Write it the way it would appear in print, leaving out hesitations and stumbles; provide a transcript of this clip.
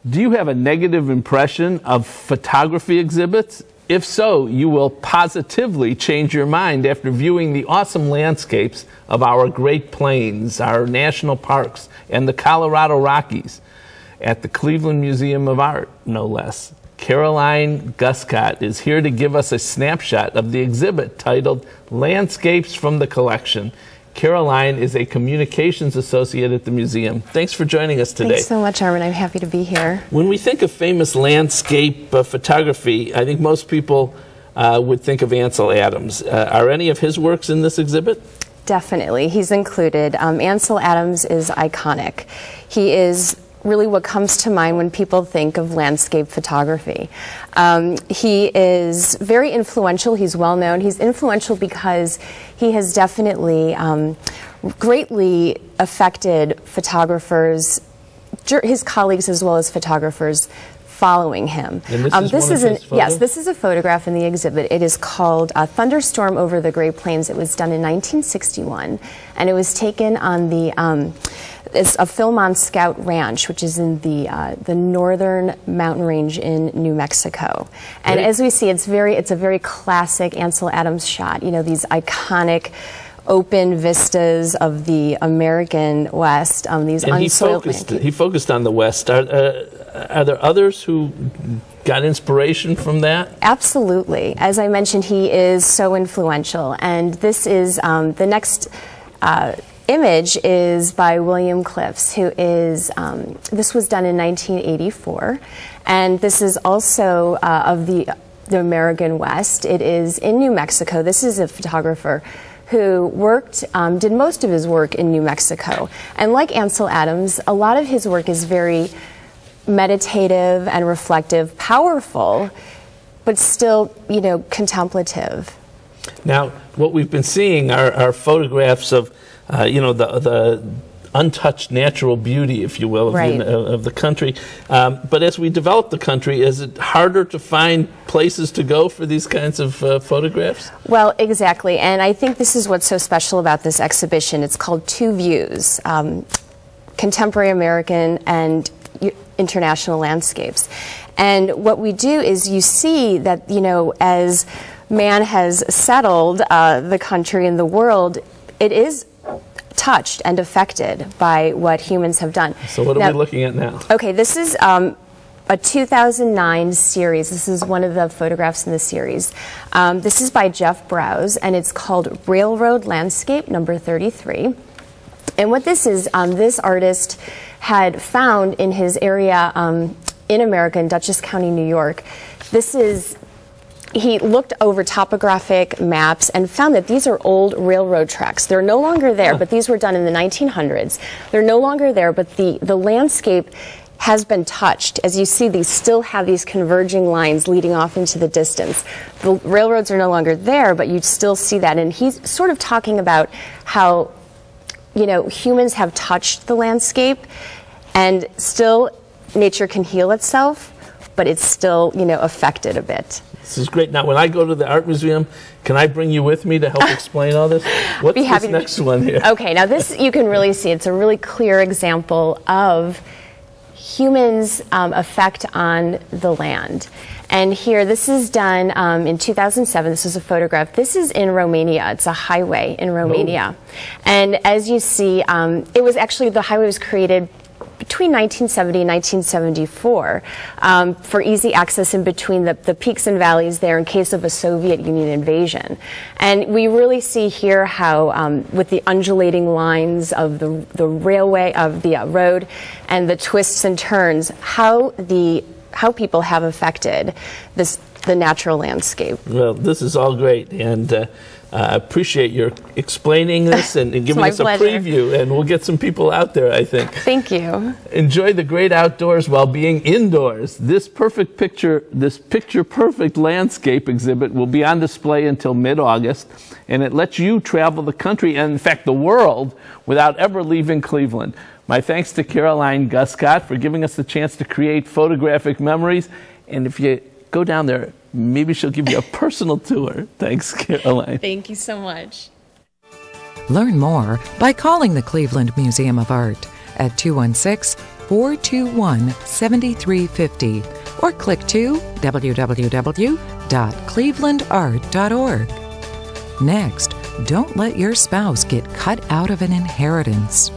Do you have a negative impression of photography exhibits? If so, you will positively change your mind after viewing the awesome landscapes of our Great Plains, our national parks, and the Colorado Rockies at the Cleveland Museum of Art, no less. Caroline Guscott is here to give us a snapshot of the exhibit titled Landscapes from the Collection. Caroline is a communications associate at the museum. Thanks for joining us today. Thanks so much, Armin. I'm happy to be here. When we think of famous landscape photography, I think most people would think of Ansel Adams. Are any of his works in this exhibit? Definitely. He's included. Ansel Adams is iconic. He is really what comes to mind when people think of landscape photography. He is very influential. He's well known. He's influential because he has definitely greatly affected photographers, his colleagues as well as photographers following him. And this is a photograph in the exhibit. It is called Thunderstorm Over the Great Plains. It was done in 1961, and it was taken on the it's a Philmont Scout Ranch, which is in the northern mountain range in New Mexico. And as we see, it's a very classic Ansel Adams shot. You know, these iconic open vistas of the American West, these unsoiled landscapes. He focused on the West. Are there others who got inspiration from that? Absolutely. As I mentioned, he is so influential. And this is the next image is by William Cliffs, who is, this was done in 1984. And this is also of the American West. It is in New Mexico. This is a photographer who worked, did most of his work in New Mexico. And like Ansel Adams, a lot of his work is very meditative and reflective, powerful, but still, you know, contemplative. Now, what we've been seeing are photographs of, you know, the untouched natural beauty, if you will, of the country. But as we develop the country, is it harder to find places to go for these kinds of photographs? Well, exactly. And I think this is what's so special about this exhibition. It's called Two Views, Contemporary American and International Landscapes. And what we do is you see that, you know, as man has settled the country and the world, it is touched and affected by what humans have done. So what are we looking at now? Okay, this is a 2009 series. This is one of the photographs in the series. This is by Jeff Browse, and it's called Railroad Landscape number 33. And what this is, this artist had found in his area in America, in Dutchess County, New York. This is, he looked over topographic maps and found that these are old railroad tracks. They're no longer there, but these were done in the 1900s. They're no longer there, but the landscape has been touched. As you see, these still have these converging lines leading off into the distance. The railroads are no longer there, but you still see that. And he's sort of talking about how, you know, humans have touched the landscape, and still nature can heal itself, but it's still, you know, affected a bit. This is great. Now, when I go to the art museum, can I bring you with me to help explain all this? What's this next one here? Okay, now this you can really see. It's a really clear example of humans' effect on the land. And here, this is done in 2007. This is a photograph. This is in Romania. It's a highway in Romania. Oh. And as you see, it was actually, the highway was created between 1970 and 1974 for easy access in between the peaks and valleys there in case of a Soviet Union invasion. And we really see here how, with the undulating lines of the railway, of the road, and the twists and turns, how people have affected the natural landscape. Well, this is all great, and I appreciate your explaining this and giving us a preview, and we'll get some people out there, I think. Thank you. Enjoy the great outdoors while being indoors. This picture-perfect landscape exhibit will be on display until mid-August, and it lets you travel the country, and in fact the world, without ever leaving Cleveland. My thanks to Caroline Guscott for giving us the chance to create photographic memories, and if you go down there, maybe she'll give you a personal tour. Thanks, Caroline. Thank you so much. Learn more by calling the Cleveland Museum of Art at 216 421-7350 or click to www.clevelandart.org. Next, don't let your spouse get cut out of an inheritance.